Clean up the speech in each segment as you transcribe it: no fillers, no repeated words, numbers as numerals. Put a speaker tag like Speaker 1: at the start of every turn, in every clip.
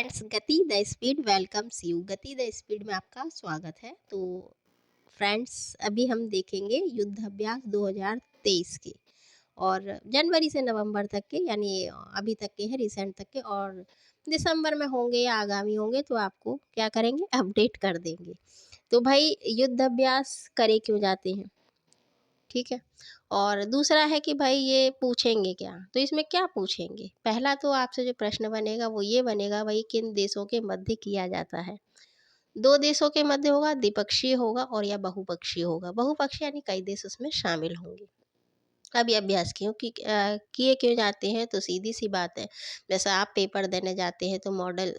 Speaker 1: Friends, गति the speed welcomes you. गति the speed में आपका स्वागत है। तो फ्रेंड्स, अभी हम देखेंगे युद्ध अभ्यास 2023 के, और जनवरी से नवंबर तक के, यानी अभी तक के हैं, रिसेंट तक के, और दिसंबर में होंगे या आगामी होंगे तो आपको क्या करेंगे, अपडेट कर देंगे। तो भाई, युद्ध अभ्यास करे क्यों जाते हैं, ठीक है। और दूसरा है कि भाई ये पूछेंगे क्या, तो इसमें क्या पूछेंगे। पहला तो आपसे जो प्रश्न बनेगा वो ये बनेगा, भाई किन देशों के मध्य किया जाता है। दो देशों के मध्य होगा, द्विपक्षीय होगा और या बहुपक्षीय होगा। बहुपक्षीय यानी कई देश उसमें शामिल होंगे। अब ये अभ्यास क्यों किए क्यों जाते हैं, तो सीधी सी बात है। जैसा आप पेपर देने जाते हैं तो मॉडल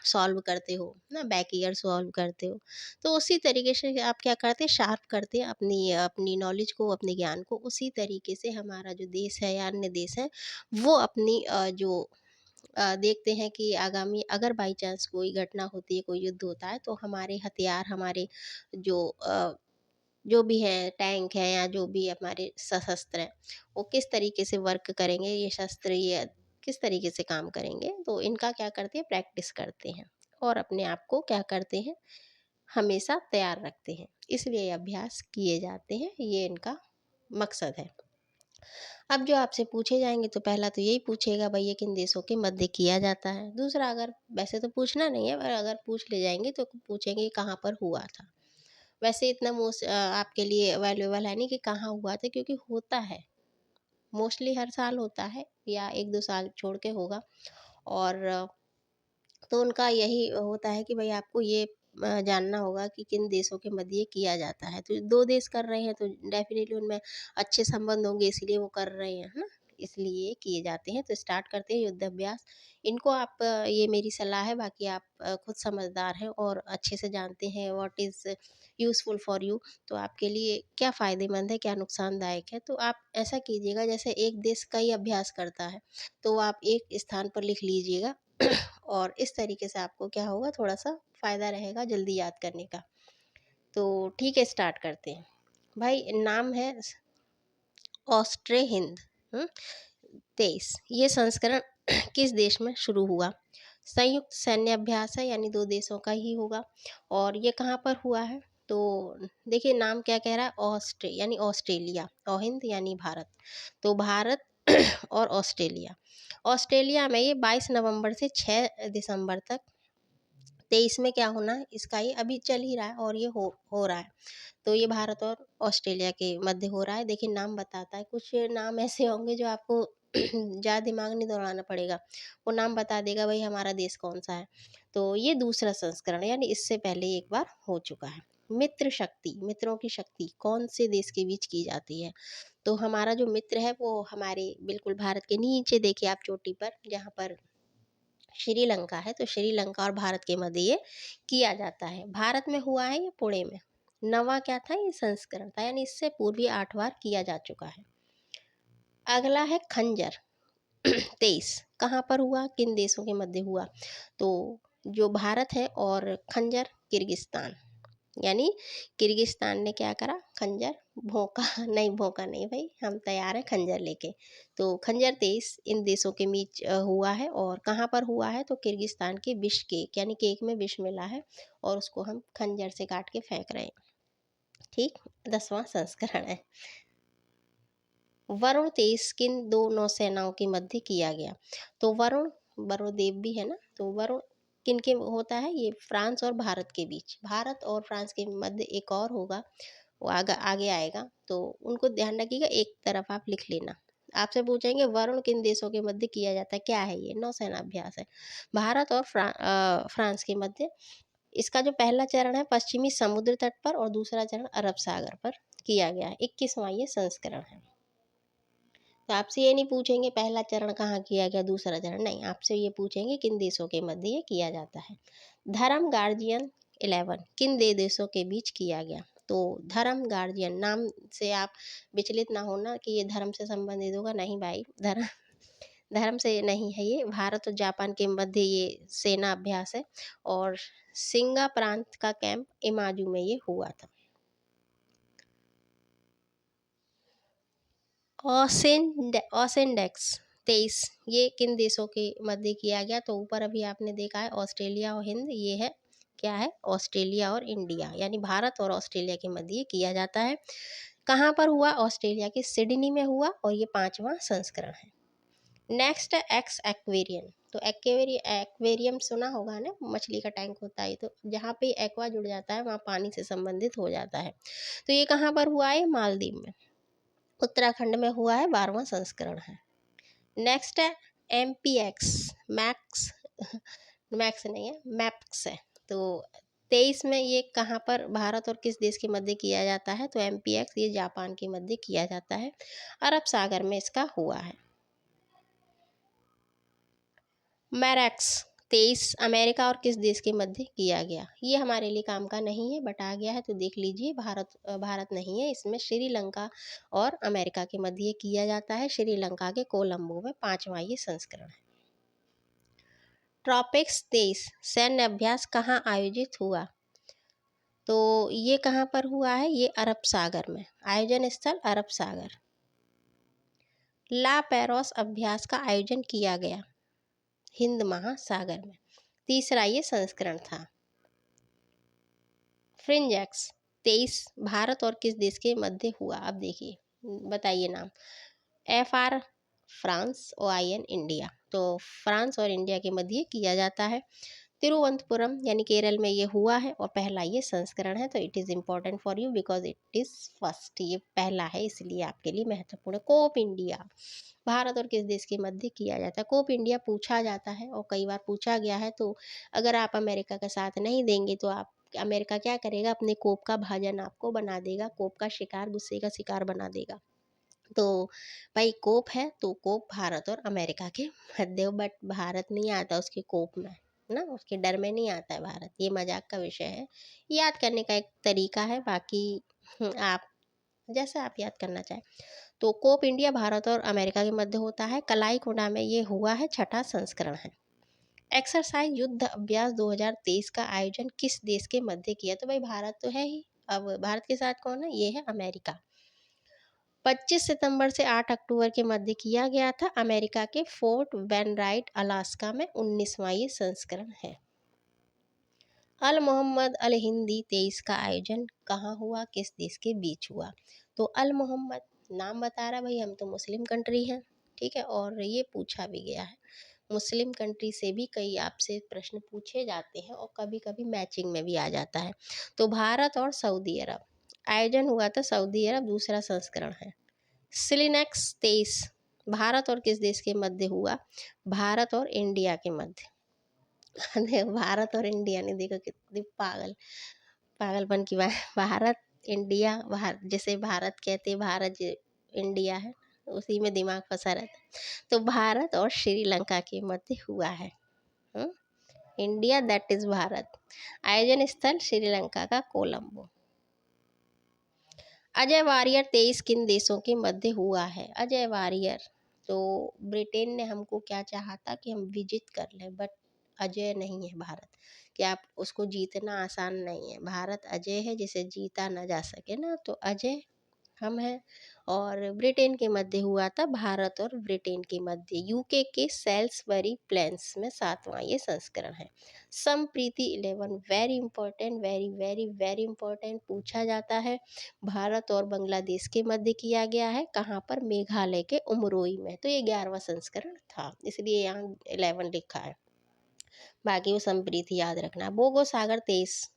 Speaker 1: सॉल्व करते हो ना, बैक ईयर सॉल्व करते हो, तो उसी तरीके से आप क्या करते हैं, शार्प करते हैं अपनी अपनी नॉलेज को, अपने ज्ञान को। उसी तरीके से हमारा जो देश है या अन्य देश है, वो अपनी देखते हैं कि आगामी अगर बाई चांस कोई घटना होती है, कोई युद्ध होता है, तो हमारे हथियार, हमारे जो जो भी है, टैंक है या जो भी हमारे सशस्त्र हैं, वो किस तरीके से वर्क करेंगे, ये शस्त्र ये किस तरीके से काम करेंगे। तो इनका क्या करते हैं, प्रैक्टिस करते हैं और अपने आप को क्या करते हैं, हमेशा तैयार रखते हैं। इसलिए ये अभ्यास किए जाते हैं, ये इनका मकसद है। अब जो आपसे पूछे जाएंगे तो पहला तो यही पूछेगा, भाई ये किन देशों के मध्य किया जाता है। दूसरा, अगर वैसे तो पूछना नहीं है, पर अगर पूछ ले जाएंगे तो पूछेंगे कहाँ पर हुआ था। वैसे इतना आपके लिए अवेलेबल है नहीं कि कहाँ हुआ था, क्योंकि होता है, मोस्टली हर साल होता है या एक दो साल छोड़ के होगा। और तो उनका यही होता है कि भाई आपको ये जानना होगा कि किन देशों के मध्य ये किया जाता है। तो दो देश कर रहे हैं तो डेफिनेटली उनमें अच्छे संबंध होंगे, इसलिए वो कर रहे हैं, है ना। इसलिए किए जाते हैं। तो स्टार्ट करते हैं युद्ध अभ्यास। इनको आप ये मेरी सलाह है, बाकी आप खुद समझदार हैं और अच्छे से जानते हैं what is useful for you. तो आपके लिए क्या फ़ायदेमंद है, क्या नुकसानदायक है। तो आप ऐसा कीजिएगा, जैसे एक देश कई अभ्यास करता है तो आप एक स्थान पर लिख लीजिएगा और इस तरीके से आपको क्या होगा, थोड़ा-सा फ़ायदा रहेगा जल्दी याद करने का। तो ठीक है, स्टार्ट करते हैं। भाई नाम है ऑस्ट्रे हिंद 23। ये संस्करण किस देश में शुरू हुआ। संयुक्त सैन्य अभ्यास है, यानी दो देशों का ही होगा। और ये कहाँ पर हुआ है, तो देखिए नाम क्या कह रहा है, यानी ऑस्ट्रेलिया, अहिंद यानी भारत। तो भारत और ऑस्ट्रेलिया, ऑस्ट्रेलिया में ये 22 नवंबर से 6 दिसंबर तक 23 में क्या होना है, इसका ये अभी चल ही रहा है और ये हो रहा है। तो ये भारत और ऑस्ट्रेलिया के मध्य हो रहा है। देखिए नाम बताता है, कुछ नाम ऐसे होंगे जो आपको ज़्यादा दिमाग नहीं दौड़ाना पड़ेगा, वो नाम बता देगा भाई हमारा देश कौन सा है। तो ये दूसरा संस्करण, यानी इससे पहले एक बार हो चुका है। मित्र शक्ति, मित्रों की शक्ति कौन से देश के बीच की जाती है। तो हमारा जो मित्र है वो हमारे बिल्कुल भारत के नीचे, देखिए आप चोटी पर जहाँ पर श्रीलंका है, तो श्रीलंका और भारत के मध्य ये किया जाता है। भारत में हुआ है, ये पुणे में। नवा क्या था, ये संस्करण था, यानी इससे पूर्व 8 बार किया जा चुका है। अगला है खंजर 23, कहाँ पर हुआ, किन देशों के मध्य हुआ। तो जो भारत है और खंजर किर्गिस्तान, यानी किर्गिस्तान ने क्या करा, खंजर भोंका नहीं, भोंका नहीं भाई, हम तैयार हैं खंजर लेके। तो खंजर 23 इन देशों के बीच हुआ है। और कहाँ पर हुआ है, तो किर्गिस्तान के बिश्केक, यानी केक में विष मिला है और उसको हम खंजर से काट के फेंक रहे हैं। ठीक, 10वां संस्करण है। वरुण 23 किन दो नौसेनाओं के मध्य किया गया। तो वरुण, वरुण देव भी है ना, तो वरुण किन के होता है, ये फ्रांस और भारत के बीच, भारत और फ्रांस के मध्य एक और होगा, वो आगे आगे आएगा। तो उनको ध्यान रखिएगा, एक तरफ आप लिख लेना। आपसे पूछेंगे वरुण किन देशों के मध्य किया जाता है, क्या है ये, नौसेना अभ्यास है भारत और फ्रांस के मध्य। इसका जो पहला चरण है पश्चिमी समुद्र तट पर और दूसरा चरण अरब सागर पर किया गया है। 21वां ये संस्करण है। तो आपसे ये नहीं पूछेंगे पहला चरण कहाँ किया गया, दूसरा चरण नहीं, आपसे ये पूछेंगे किन देशों के मध्य ये किया जाता है। धर्म गार्जियन 11 किन देशों के बीच किया गया। तो धर्म गार्जियन नाम से आप विचलित ना होना कि ये धर्म से संबंधित होगा, नहीं भाई, धर्म धर्म से नहीं है, ये भारत और जापान के मध्य ये सेना अभ्यास है। और सिंगा प्रांत का कैंप इमाजू में ये हुआ था। ओसेनडेक्स 2023 ये किन देशों के मध्य किया गया? तो ऊपर अभी आपने देखा है ऑस्ट्रेलिया और हिंद, ये है क्या है? ऑस्ट्रेलिया और इंडिया, यानी भारत और ऑस्ट्रेलिया के मध्य किया जाता है। कहाँ पर हुआ? ऑस्ट्रेलिया के सिडनी में हुआ और ये 5वां संस्करण है। नेक्स्ट है एक्स एक्वेरियम। तो एक्वेरियम सुना होगा ना, मछली का टैंक होता है, तो जहाँ पे एक्वा जुड़ जाता है वहाँ पानी से संबंधित हो जाता है। तो ये कहाँ पर हुआ है? मालदीव में, उत्तराखंड में हुआ है, 12वां संस्करण है। नेक्स्ट है MPX, मैक्स मैक्स नहीं है, मैप्स है। तो 23 में ये कहाँ पर भारत और किस देश के मध्य किया जाता है? तो MPX ये जापान के मध्य किया जाता है, अरब सागर में इसका हुआ है। मैरैक्स 23 अमेरिका और किस देश के मध्य किया गया? ये हमारे लिए काम का नहीं है, बट आ गया है तो देख लीजिए। भारत नहीं है इसमें, श्रीलंका और अमेरिका के मध्य ये किया जाता है, श्रीलंका के कोलंबो में, 5वां ये संस्करण है। ट्रॉपिक्स 23 सैन्य अभ्यास कहाँ आयोजित हुआ? तो ये कहाँ पर हुआ है? ये अरब सागर में, आयोजन स्थल अरब सागर। ला पेरोस अभ्यास का आयोजन किया गया हिंद महासागर में, 3रा ये संस्करण था। फ्रिंजेक्स 23 भारत और किस देश के मध्य हुआ? अब देखिए, बताइए नाम। FR France, OIN India. तो फ्रांस और इंडिया के मध्य किया जाता है। तिरुवनंतपुरम यानी केरल में ये हुआ है और पहला ये संस्करण है। तो it is important for you because it is first, ये पहला है इसलिए आपके लिए महत्वपूर्ण है। कोप इंडिया भारत और किस देश के मध्य किया जाता है? कोप इंडिया पूछा जाता है और कई बार पूछा गया है। तो अगर आप अमेरिका का साथ नहीं देंगे तो आप अमेरिका क्या करेगा? अपने कोप का भाजन आपको बना देगा, कोप का शिकार, गुस्से का शिकार बना देगा। तो भाई कोप है तो कोप भारत और अमेरिका के मध्य, बट भारत नहीं आता उसके कोप में ना, उसके डर में नहीं आता है भारत। ये मजाक का विषय है, याद करने का एक तरीका है, बाकी आप जैसा आप याद करना चाहें। तो कोप इंडिया भारत और अमेरिका के मध्य होता है, कलाईकोंडा में ये हुआ है, 6ठा संस्करण है। एक्सरसाइज युद्ध अभ्यास 2023 का आयोजन किस देश के मध्य किया? तो भाई भारत तो है ही, अब भारत के साथ कौन है? ये है अमेरिका। 25 सितंबर से 8 अक्टूबर के मध्य किया गया था, अमेरिका के फोर्ट वेनराइट अलास्का में, 19वां ये संस्करण है। अल मोहम्मद अल हिंदी 23 का आयोजन कहाँ हुआ? किस देश के बीच हुआ? तो अल मोहम्मद नाम बता रहा भाई, हम तो मुस्लिम कंट्री हैं, ठीक है, और ये पूछा भी गया है। मुस्लिम कंट्री से भी कई आपसे प्रश्न पूछे जाते हैं और कभी कभी मैचिंग में भी आ जाता है। तो भारत और सऊदी अरब, आयोजन हुआ था सऊदी अरब, 2रा संस्करण है। सिलिनेक्स 23 भारत और किस देश के मध्य हुआ? भारत और इंडिया के मध्य। देखो भारत और इंडिया ने, देखो कितनी पागलपन की बात। भारत इंडिया, जैसे भारत कहते भारत इंडिया है, उसी में दिमाग फंसा रहता है। तो भारत और श्रीलंका के मध्य हुआ है। इंडिया दैट इज भारत, आयोजन स्थल श्रीलंका का कोलंबो। अजय वारियर 23 किन देशों के मध्य हुआ है? अजय वारियर, तो ब्रिटेन ने हमको क्या चाहा था कि हम विजिट कर लें, बट अजय नहीं है भारत, कि आप उसको जीतना आसान नहीं है। भारत अजय है, जिसे जीता ना जा सके ना, तो अजय हम हैं। और ब्रिटेन के मध्य हुआ था, भारत और ब्रिटेन के मध्य, यूके के सेल्सबरी प्लेन्स में, 7वां ये संस्करण है। Sampriti 11 very important, very very very important, पूछा जाता है। भारत और बांग्लादेश के मध्य किया गया है, कहाँ पर? मेघालय के उमरोई में। तो ये 11वां संस्करण था, इसलिए यहाँ 11 लिखा है, बाकी वो संप्रीति याद रखना। बोगो सागर 23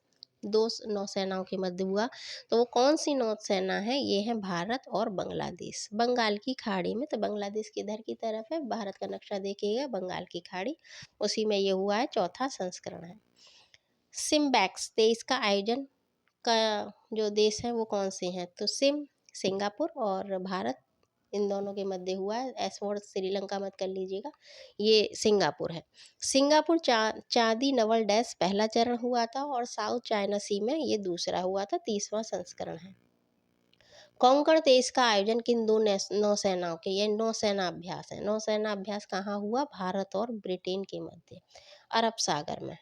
Speaker 1: दो नौसेनाओं के मध्य हुआ। तो वो कौन सी नौसेना है? ये है भारत और बांग्लादेश, बंगाल की खाड़ी में। तो बांग्लादेश किधर की तरफ है? भारत का नक्शा देखिएगा, बंगाल की खाड़ी, उसी में ये हुआ है, 4था संस्करण है। सिम्बैक्स 23 का आयोजन का जो देश है वो कौन से हैं? तो सिंगापुर और भारत, इन दोनों के मध्य हुआ है। एस फॉर श्रीलंका मत कर लीजिएगा, ये सिंगापुर है। सिंगापुर चांदी नवल डैश पहला चरण हुआ था और साउथ चाइना सी में ये 2रा हुआ था, 30वां संस्करण है। कोंकण 23 का आयोजन किन दो नौसेनाओं के? ये नौसेना अभ्यास है। नौसेना अभ्यास कहाँ हुआ? भारत और ब्रिटेन के मध्य, अरब सागर में।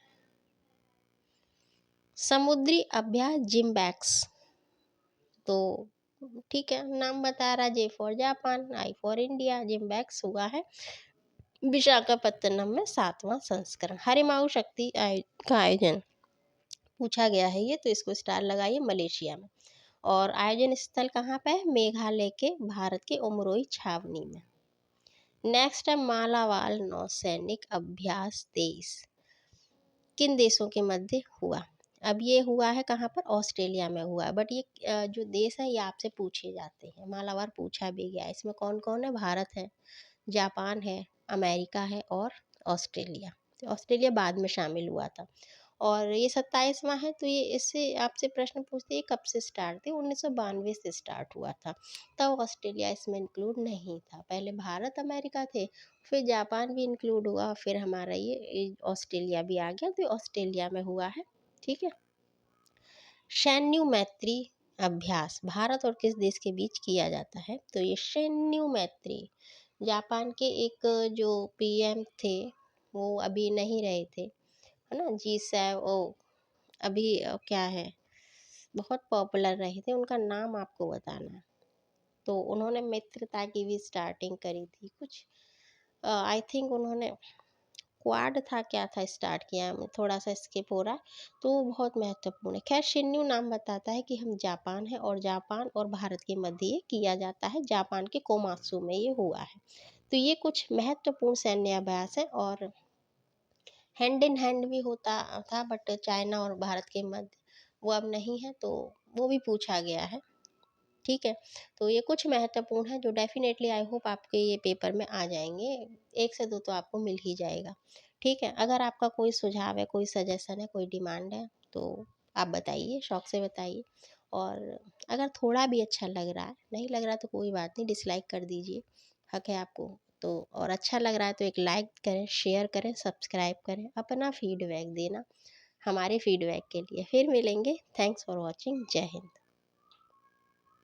Speaker 1: समुद्री अभ्यास जिम्बैक्स, तो ठीक है, नाम बता रहा, J for Japan, I for India, जिम्बैक्स हुआ है विशाखापत्तनम में 7वां संस्करण। हरिमाऊ शक्ति का आयोजन पूछा गया है ये, तो इसको स्टार लगाइए, मलेशिया में। और आयोजन स्थल कहाँ पे है? मेघालय के, भारत के उमरोई छावनी में। नेक्स्ट है मालावाल नौसैनिक अभ्यास 23 किन देशों के मध्य हुआ? अब ये हुआ है कहाँ पर? ऑस्ट्रेलिया में हुआ है। बट ये जो देश है ये आपसे पूछे जाते हैं, मालावार पूछा भी गया है। इसमें कौन कौन है? भारत है, जापान है, अमेरिका है और ऑस्ट्रेलिया। तो ऑस्ट्रेलिया बाद में शामिल हुआ था। और ये 27वां है, तो ये इससे आपसे प्रश्न पूछते हैं कब से स्टार्ट थे? 1992 से स्टार्ट हुआ था। तब ऑस्ट्रेलिया इसमें इंक्लूड नहीं था। पहले भारत अमेरिका थे, फिर जापान भी इंक्लूड हुआ, फिर हमारा ये ऑस्ट्रेलिया भी आ गया, तो ऑस्ट्रेलिया में हुआ है। ठीक है। सैन्य मैत्री अभ्यास भारत और किस देश के बीच किया जाता है? तो ये सैन्य मैत्री जापान के एक जो पीएम थे वो अभी नहीं रहे थे, है ना, जी सैव ओ, अभी क्या है, बहुत पॉपुलर रहे थे, उनका नाम आपको बताना है। तो उन्होंने मित्रता की भी स्टार्टिंग करी थी कुछ, आई थिंक उन्होंने क्वाड था, क्या था, स्टार्ट किया, थोड़ा सा स्किप हो रहा है, तो वो बहुत महत्वपूर्ण है। खैर शिन्यू नाम बताता है कि हम जापान है, और जापान और भारत के मध्य ये किया जाता है, जापान के कोमात्सु में ये हुआ है। तो ये कुछ महत्वपूर्ण सैन्य अभ्यास है। और हैंड इन हैंड भी होता था, बट चाइना और भारत के मध्य वो अब नहीं है, तो वो भी पूछा गया है। ठीक है। तो ये कुछ महत्वपूर्ण है जो डेफिनेटली आई होप आपके ये पेपर में आ जाएंगे, 1 से 2 तो आपको मिल ही जाएगा। ठीक है। अगर आपका कोई सुझाव है, कोई सजेशन है, कोई डिमांड है, तो आप बताइए, शौक से बताइए। और अगर थोड़ा भी अच्छा लग रहा है, नहीं लग रहा तो कोई बात नहीं, डिसलाइक कर दीजिए, हक है आपको। तो और अच्छा लग रहा है तो एक लाइक करें, शेयर करें, सब्सक्राइब करें, अपना फीडबैक देना हमारे फीडबैक के लिए। फिर मिलेंगे। Thanks for watching. जय हिंद।